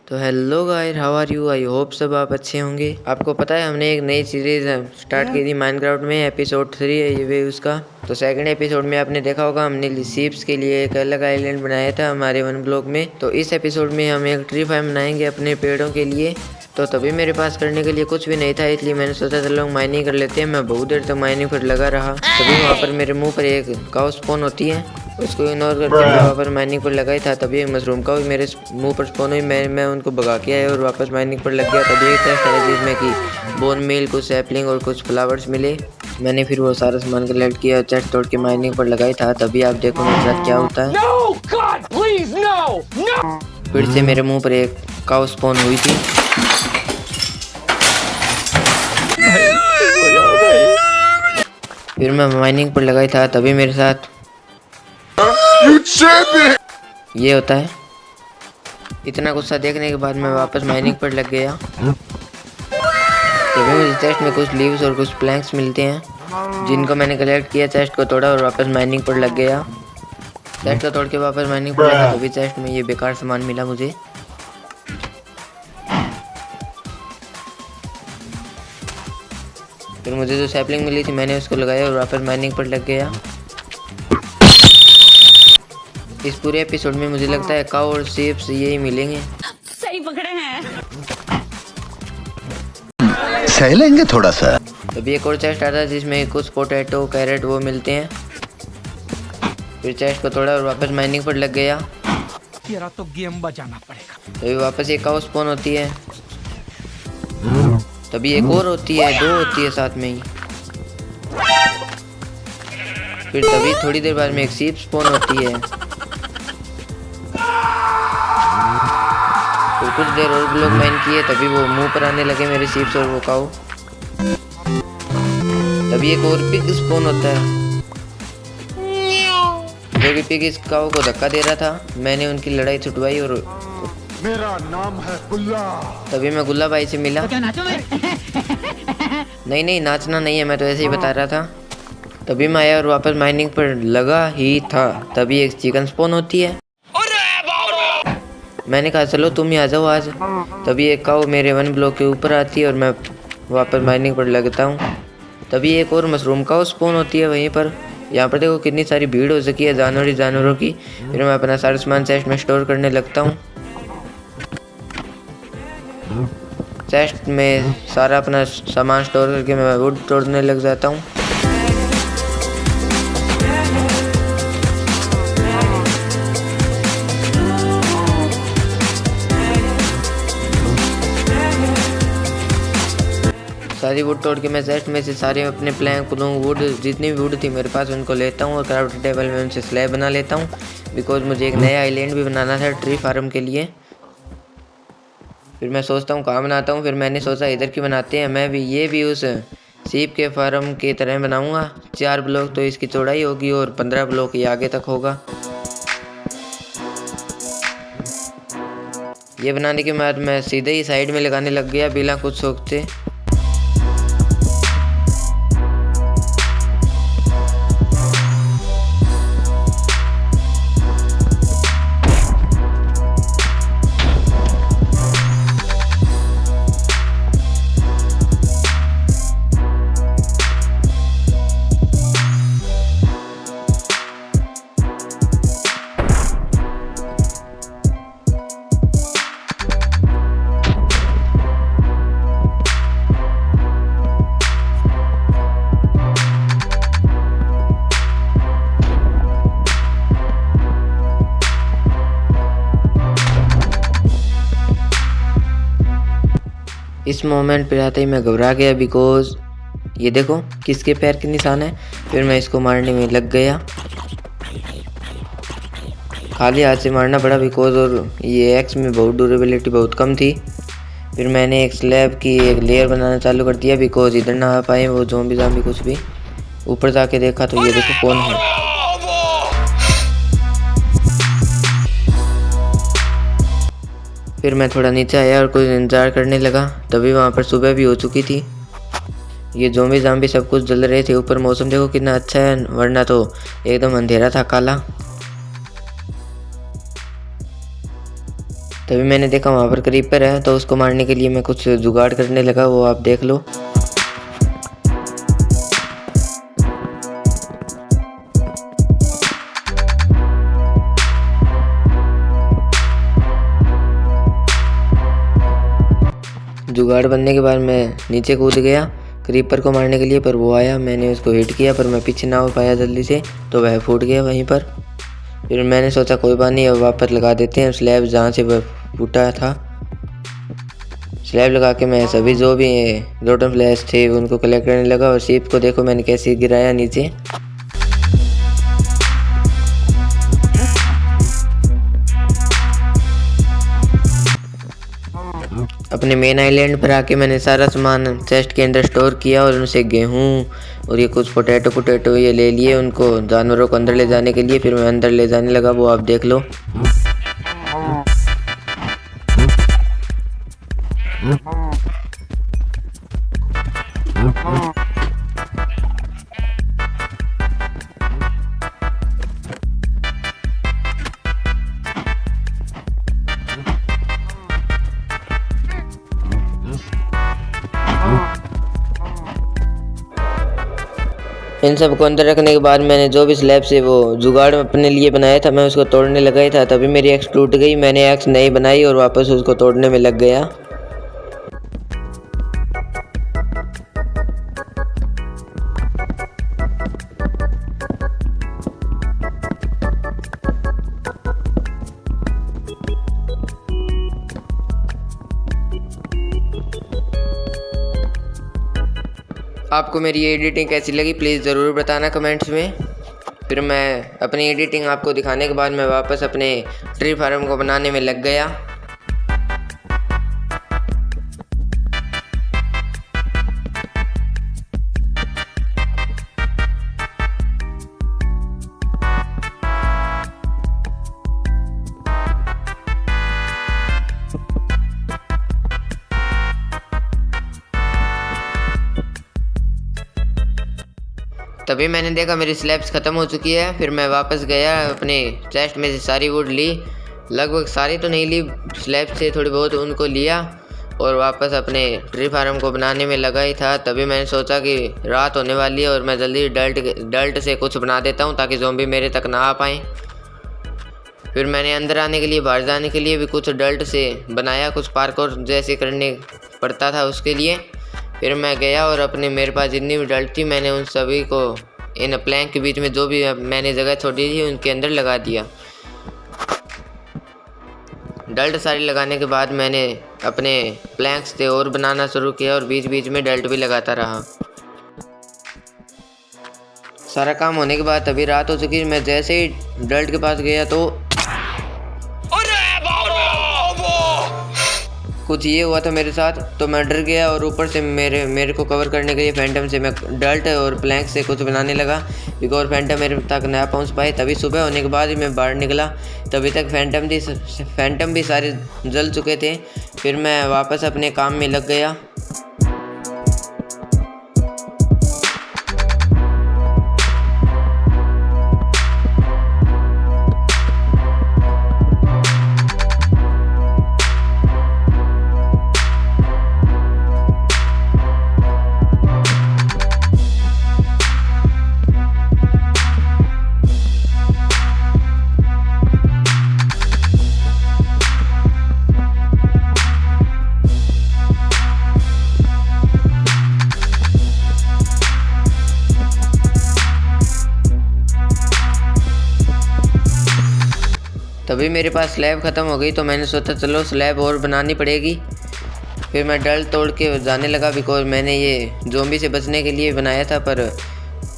तो hello guys, how are you. I hope सब आप अच्छे होंगे। आपको पता है हमने एक नई सीरीज स्टार्ट की थी माइनक्राफ्ट में। एपिसोड 3 है ये भी उसका। तो सेकंड एपिसोड में आपने देखा होगा हमने सीप्स के लिए एक अलग आइलैंड बनाया था हमारे वन ब्लॉक में। तो इस एपिसोड में हम एक ट्री फार्म बनाएंगे अपने पेड़ों के लिए। तो तभी मेरे पास करने के लिए कुछ भी नहीं था, इसलिए मैंने सोचा चलो माइनिंग कर लेते हैं। मैं बहुत देर तक माइनिंग पर लगा रहा। तभी वहाँ पर मेरे मुँह पर एक काऊ स्पॉन होती है, उसको इग्नोर करके मैं वापस माइनिंग पर लगा ही था। तभी एक मशरूम का मेरे मुंह पर स्पॉन हुई। मैं उनको भगा के आया और वापस माइनिंग पर लग गया। तभी एक टेस्ट है जिसमें कि बोन मील, कुछ सैपलिंग और कुछ फ्लावर्स मिले। मैंने फिर वो सारा सामान कलेक्ट किया और चेस्ट तोड़ के माइनिंग पर लगाई था। तभी आप देखो मेरे साथ क्या होता है। No, God, please, no, no. फिर से मेरे मुंह पर एक काऊ स्पॉन हुई थी। फिर मैं माइनिंग पर लगाई था। तभी मेरे साथ ये होता है। इतना गुस्सा देखने के बाद मैं वापस माइनिंग पर लग गया। तभी मुझे चेस्ट में कुछ लीव्स और कुछ प्लैंक्स मिलते हैं, जिनको मैंने कलेक्ट किया। चेस्ट को तोड़ा और वापस माइनिंग पर लग गया। चेस्ट को तोड़ के वापस माइनिंग पर लगा। तभी चेस्ट में ये बेकार सामान मिला मुझे। फिर मुझे जो सैपलिंग मिली थी मैंने उसको लगाया और वापस माइनिंग पर लग गया। इस पूरे एपिसोड में मुझे लगता है काऊ और सीप्स यही मिलेंगे। सही पकड़े हैं। सह लेंगे थोड़ा सा। तभी एक और चेस्ट आता है जिसमें कुछ पोटैटो, कैरेट वो मिलते हैं। फिर चेस्ट को तोड़ा और वापस माइनिंग पर लग गया। तेरा तो गेम बजाना पड़ेगा। तभी वापस एक काऊ स्पॉन होती है। तभी एक और होती है, दो होती है साथ में ही। फिर तभी थोड़ी देर बाद में एक सीप स्पॉन होती है। फिर कुछ देर और ब्लॉक माइन किए। तभी वो मुंह पर आने लगे मेरे सीप्स और वो काऊ। तभी एक और पिग स्पॉन होता है, जो कि पिग इस काऊ को धक्का दे रहा था। मैंने उनकी लड़ाई छुटवाई और मेरा नाम है गुल्ला। तभी मैं गुल्ला भाई से मिला। तो क्या नाचो मैं? नहीं नाचना नहीं है, मैं तो ऐसे ही बता रहा था। तभी मैं आया और वापस माइनिंग पर लगा ही था। तभी एक चिकन स्पॉन होती है। मैंने कहा चलो तुम ही आ जाओ आज। तभी एक काऊ मेरे वन ब्लॉक के ऊपर आती है और मैं वापस माइनिंग पर लगता हूँ। तभी एक और मशरूम काऊ स्पॉन होती है वहीं पर। यहाँ पर देखो कितनी सारी भीड़ हो सकी है जानवरों की। फिर मैं अपना सारा सामान चेस्ट में स्टोर करने लगता हूँ। चेस्ट में सारा अपना सामान स्टोर करके मैं वुड तोड़ने लग जाता हूँ। सारी वुड तोड़ के मैं चेस्ट में से सारे अपने प्लैंक, वुड, जितनी भी वुड थी मेरे पास उनको लेता हूँ और क्राफ्ट टेबल में उनसे स्लैब बना लेता हूँ। बिकॉज मुझे एक नया आइलैंड भी बनाना था ट्री फार्म के लिए। फिर मैं सोचता हूँ कहाँ बनाता हूँ। फिर मैंने सोचा इधर की बनाते हैं। मैं भी ये भी उस सीप के फार्म की तरह बनाऊँगा। 4 ब्लॉक तो इसकी चौड़ाई होगी और 15 ब्लॉक ये आगे तक होगा। ये बनाने के बाद मैं सीधे ही साइड में लगाने लग गया बिना कुछ सोचते। इस मोमेंट पे आते ही मैं घबरा गया, बिकॉज ये देखो किसके पैर के निशान है। फिर मैं इसको मारने में लग गया। खाली हाथ से मारना पड़ा बिकॉज और ये एक्स में बहुत ड्यूरेबिलिटी बहुत कम थी। फिर मैंने एक स्लैब की एक लेयर बनाना चालू कर दिया बिकॉज इधर ना आ पाए वो ज़ॉम्बी कुछ भी। ऊपर जाके देखा तो ये देखो कौन है। फिर मैं थोड़ा नीचे आया और कुछ इंतज़ार करने लगा। तभी वहाँ पर सुबह भी हो चुकी थी। ये ज़ॉम्बी सब कुछ जल रहे थे। ऊपर मौसम देखो कितना अच्छा है, वरना तो एकदम अंधेरा था काला। तभी मैंने देखा वहाँ पर क्रीपर है, तो उसको मारने के लिए मैं कुछ जुगाड़ करने लगा, वो आप देख लो। जुगाड़ बनने के बाद मैं नीचे कूद गया क्रीपर को मारने के लिए, पर वो आया, मैंने उसको हिट किया पर मैं पीछे ना हो पाया जल्दी से, तो वह फूट गया वहीं पर। फिर मैंने सोचा कोई बात नहीं, अब वापस लगा देते हैं स्लैब जहाँ से वह फूटा था। स्लैब लगा के मैं सभी जो भी रोटन फ्लैश थे उनको कलेक्ट करने लगा, और शीप को देखो मैंने कैसे गिराया नीचे। अपने मेन आइलैंड पर आके मैंने सारा सामान चेस्ट के अंदर स्टोर किया, और उनसे गेहूं और ये कुछ पोटैटो ये ले लिए उनको जानवरों को अंदर ले जाने के लिए। फिर मैं अंदर ले जाने लगा, वो आप देख लो। इन सब को अंदर रखने के बाद मैंने जो भी स्लैब से वो जुगाड़ अपने लिए बनाया था, मैं उसको तोड़ने लगा ही था, तभी मेरी एक्स टूट गई। मैंने एक्स नई बनाई और वापस उसको तोड़ने में लग गया। आपको मेरी एडिटिंग कैसी लगी प्लीज़ ज़रूर बताना कमेंट्स में। फिर मैं अपनी एडिटिंग आपको दिखाने के बाद मैं वापस अपने ट्री फार्म को बनाने में लग गया। तभी मैंने देखा मेरी स्लैब्स ख़त्म हो चुकी है। फिर मैं वापस गया, अपने चेस्ट में से सारी वुड ली, लगभग सारी तो नहीं ली, स्लैब से थोड़ी बहुत उनको लिया और वापस अपने ट्री फार्म को बनाने में लगा ही था। तभी मैंने सोचा कि रात होने वाली है और मैं जल्दी डल्ट से कुछ बना देता हूँ ताकि ज़ॉम्बी मेरे तक ना आ पाएँ। फिर मैंने अंदर आने के लिए, बाहर जाने के लिए भी कुछ डल्ट से बनाया, कुछ पार्कोर जैसे करने पड़ता था उसके लिए। फिर मैं गया और अपने मेरे पास जितनी भी डल्ट थी मैंने उन सभी को इन प्लैंक के बीच में जो भी मैंने जगह छोड़ी थी उनके अंदर लगा दिया। डल्ट सारी लगाने के बाद मैंने अपने प्लैंक्स से और बनाना शुरू किया और बीच बीच में डल्ट भी लगाता रहा। सारा काम होने के बाद तभी रात हो चुकी। मैं जैसे ही डल्ट के पास गया तो कुछ ये हुआ था मेरे साथ, तो मैं डर गया और ऊपर से मेरे को कवर करने के लिए फैंटम से मैं डल्ट और प्लैंक से कुछ बनाने लगा, बिकॉज फैंटम मेरे तक ना पहुंच पाए। तभी सुबह होने के बाद ही मैं बाहर निकला, तभी तक फैंटम भी सारे जल चुके थे। फिर मैं वापस अपने काम में लग गया। तभी मेरे पास स्लैब ख़त्म हो गई, तो मैंने सोचा चलो स्लैब और बनानी पड़ेगी। फिर मैं डल तोड़ के जाने लगा, बिकॉज मैंने ये ज़ॉम्बी से बचने के लिए बनाया था, पर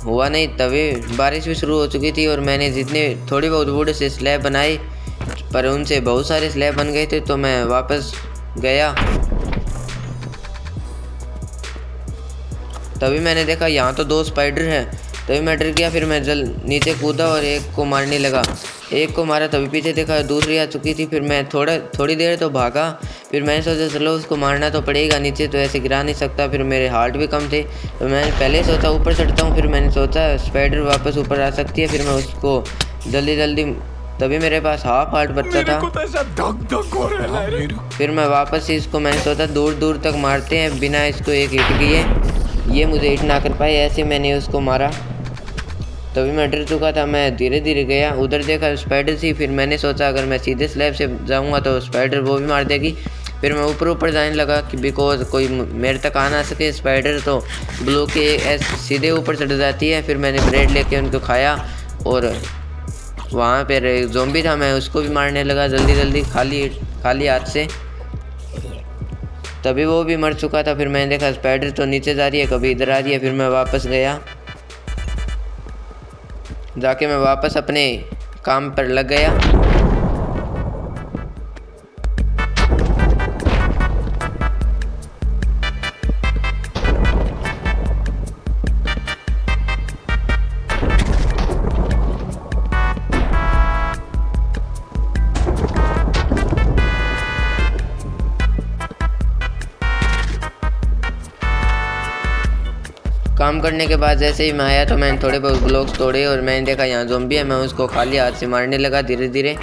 हुआ नहीं। तभी बारिश भी शुरू हो चुकी थी और मैंने जितने थोड़ी बहुत वुड से स्लैब बनाई, पर उनसे बहुत सारे स्लैब बन गए थे। तो मैं वापस गया, तभी मैंने देखा यहाँ तो 2 स्पाइडर हैं। तभी मैं डर गया, फिर मैं नीचे कूदा और एक को मारने लगा। एक को मारा, तभी पीछे देखा दूसरी आ चुकी थी। फिर मैं थोड़ी देर तो भागा, फिर मैंने सोचा चलो उसको मारना तो पड़ेगा, नीचे तो ऐसे गिरा नहीं सकता। फिर मेरे हार्ट भी कम थे, तो मैंने पहले सोचा ऊपर चढ़ता हूँ। फिर मैंने सोचा स्पाइडर वापस ऊपर आ सकती है, फिर मैं उसको जल्दी तभी मेरे पास हाफ हार्ट बचा था। फिर मैं वापस ही इसको मैंने सोचा दूर दूर तक मारते हैं बिना इसको एक हिट किए, ये मुझे हिट ना कर पाए, ऐसे मैंने उसको मारा। तभी मैं डर चुका था, मैं धीरे धीरे गया, उधर देखा स्पाइडर थी। फिर मैंने सोचा अगर मैं सीधे स्लैब से जाऊंगा तो स्पाइडर वो भी मार देगी। फिर मैं ऊपर ऊपर जाने लगा कि बिकॉज कोई मेरे तक आ ना सके। स्पाइडर तो ब्लू के ऐसे सीधे ऊपर चढ़ जाती है। फिर मैंने ब्रेड लेके उनको खाया और वहाँ पर एक ज़ॉम्बी था, मैं उसको भी मारने लगा जल्दी जल्दी खाली हाथ से। तभी वो भी मर चुका था। फिर मैंने देखा स्पाइडर तो नीचे जा रही है, कभी इधर आ रही है। फिर मैं वापस गया, जाके मैं वापस अपने काम पर लग गया। काम करने के बाद जैसे ही मैं आया तो मैंने थोड़े बहुत ब्लॉक्स तोड़े और मैंने देखा यहाँ ज़ॉम्बी है। मैं उसको खाली हाथ से मारने लगा धीरे धीरे।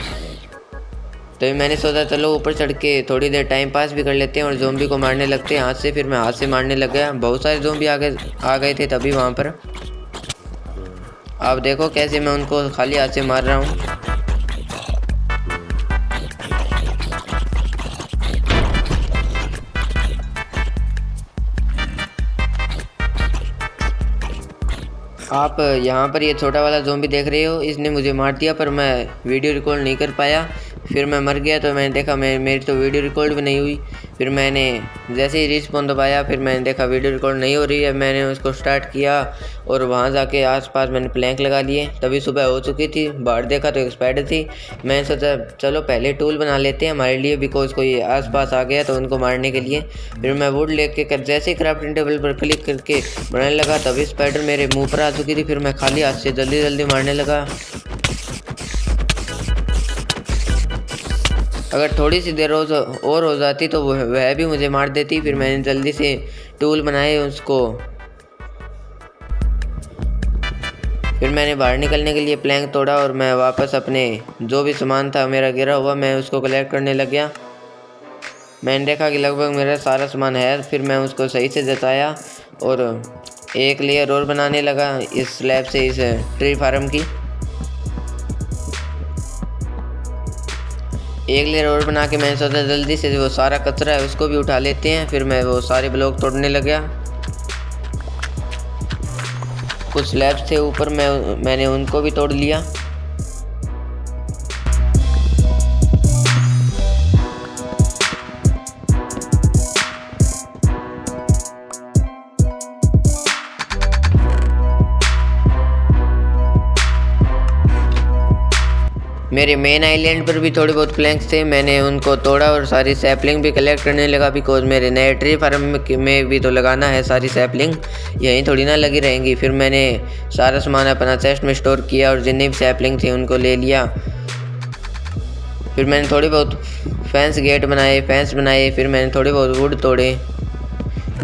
तो मैंने सोचा चलो ऊपर चढ़ के थोड़ी देर टाइम पास भी कर लेते हैं और ज़ॉम्बी को मारने लगते हैं हाथ से। फिर मैं हाथ से मारने लग गया। बहुत सारे ज़ॉम्बी आ गए थे तभी वहाँ पर। आप देखो कैसे मैं उनको खाली हाथ से मार रहा हूँ। आप यहाँ पर ये छोटा वाला ज़ॉम्बी देख रहे हो, इसने मुझे मार दिया पर मैं वीडियो रिकॉर्ड नहीं कर पाया। फिर मैं मर गया तो मैंने देखा मेरी तो वीडियो रिकॉर्ड भी नहीं हुई। फिर मैंने जैसे ही रिस्पॉन दबाया फिर मैंने देखा वीडियो रिकॉर्ड नहीं हो रही है। मैंने उसको स्टार्ट किया और वहाँ जाके आसपास मैंने प्लैंक लगा लिए। तभी सुबह हो चुकी थी। बाहर देखा तो एक स्पाइडर थी। मैंने सोचा चलो पहले टूल बना लेते हैं हमारे लिए, बिकॉज कोई आसपास आ गया तो उनको मारने के लिए। फिर मैं वुड लेके जैसे ही क्राफ्टिंग टेबल पर क्लिक करके बनाने लगा तभी स्पाइडर मेरे मुँह पर आ चुकी थी। फिर मैं खाली हाथ से जल्दी जल्दी मारने लगा। अगर थोड़ी सी देर और हो जाती तो वह भी मुझे मार देती। फिर मैंने जल्दी से टूल बनाए उसको। फिर मैंने बाहर निकलने के लिए प्लैंक तोड़ा और मैं वापस अपने जो भी सामान था मेरा गिरा हुआ मैं उसको कलेक्ट करने लग गया। मैंने देखा कि लगभग मेरा सारा सामान है। फिर मैं उसको सही से जताया और एक लेयर और बनाने लगा इस स्लैब से, इस ट्री फार्म की एक लेयर और बना के मैंने सोचा जल्दी से वो सारा कचरा है उसको भी उठा लेते हैं। फिर मैं वो सारे ब्लॉक तोड़ने लग गया। कुछ स्लैब्स थे ऊपर मैंने उनको भी तोड़ लिया। मेरे मेन आइलैंड पर भी थोड़े बहुत प्लैंक्स थे, मैंने उनको तोड़ा और सारी सैपलिंग भी कलेक्ट करने लगा। बिकॉज मेरे नए ट्री फार्म में भी तो लगाना है सारी सैपलिंग, यहीं थोड़ी ना लगी रहेंगी। फिर मैंने सारा सामान अपना चेस्ट में स्टोर किया और जितनी भी सैपलिंग थी उनको ले लिया। फिर मैंने थोड़ी बहुत फेंस बनाए। फिर मैंने थोड़े बहुत वुड तोड़े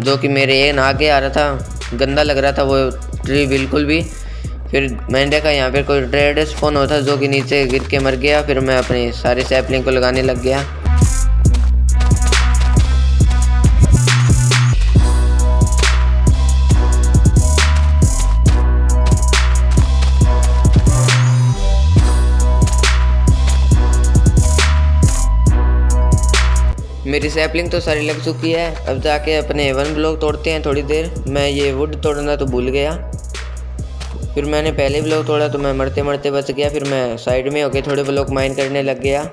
जो कि मेरे आगे आ रहा था, गंदा लग रहा था वो ट्री बिल्कुल भी। फिर मैंने देखा यहाँ पे कोई रेड स्पॉन होता जो कि नीचे गिर के मर गया। फिर मैं अपने सारे सैपलिंग को लगाने लग गया। मेरी सैपलिंग तो सारी लग चुकी है। अब जाके अपने 1 ब्लॉक तोड़ते हैं थोड़ी देर। मैं ये वुड तोड़ना तो भूल गया। फिर मैंने पहले ब्लॉक तोड़ा तो मैं मरते मरते बच गया। फिर मैं साइड में होके थोड़े ब्लॉक माइन करने लग गया।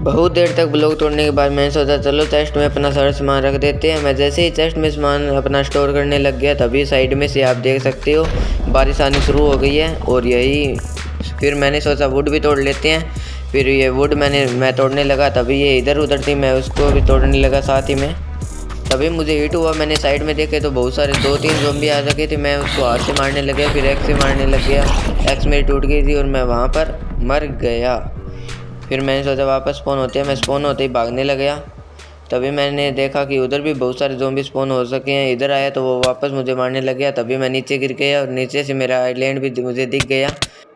बहुत देर तक ब्लॉक तोड़ने के बाद मैंने सोचा चलो चेस्ट में अपना सारा सामान रख देते हैं। मैं जैसे ही चेस्ट में सामान अपना स्टोर करने लग गया तभी साइड में से आप देख सकते हो बारिश आनी शुरू हो गई है। और यही फिर मैंने सोचा वुड भी तोड़ लेते हैं। फिर ये वुड मैं तोड़ने लगा तभी ये इधर उधर थी, मैं उसको भी तोड़ने लगा साथ ही में। तभी मुझे हिट हुआ। मैंने साइड में देखे तो बहुत सारे 2-3 ज़ॉम्बी आ सके थे। मैं उसको हाथ से मारने लग गया, फिर एक्स से मारने लग गया। एक्स मेरी टूट गई थी और मैं वहाँ पर मर गया। फिर मैंने सोचा वापस स्पॉन होते हैं, मैं स्पॉन होते ही भागने लग गया। तभी मैंने देखा कि उधर भी बहुत सारे ज़ॉम्बी स्पॉन हो सके हैं। इधर आया तो वो वापस मुझे मारने लग गया। तभी मैं नीचे गिर गया और नीचे से मेरा आइलैंड भी मुझे दिख गया।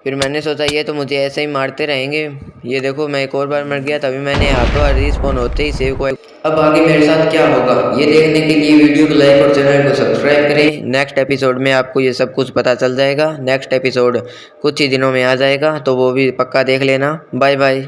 फिर मैंने सोचा ये तो मुझे ऐसे ही मारते रहेंगे। ये देखो मैं एक और बार मर गया। तभी मैंने हाथों हाथ रिस्पॉन होते ही सेव को। अब आगे मेरे साथ क्या होगा ये देखने के लिए वीडियो को लाइक और चैनल को सब्सक्राइब करें। नेक्स्ट एपिसोड में आपको ये सब कुछ पता चल जाएगा। नेक्स्ट एपिसोड कुछ ही दिनों में आ जाएगा, तो वो भी पक्का देख लेना। Bye bye.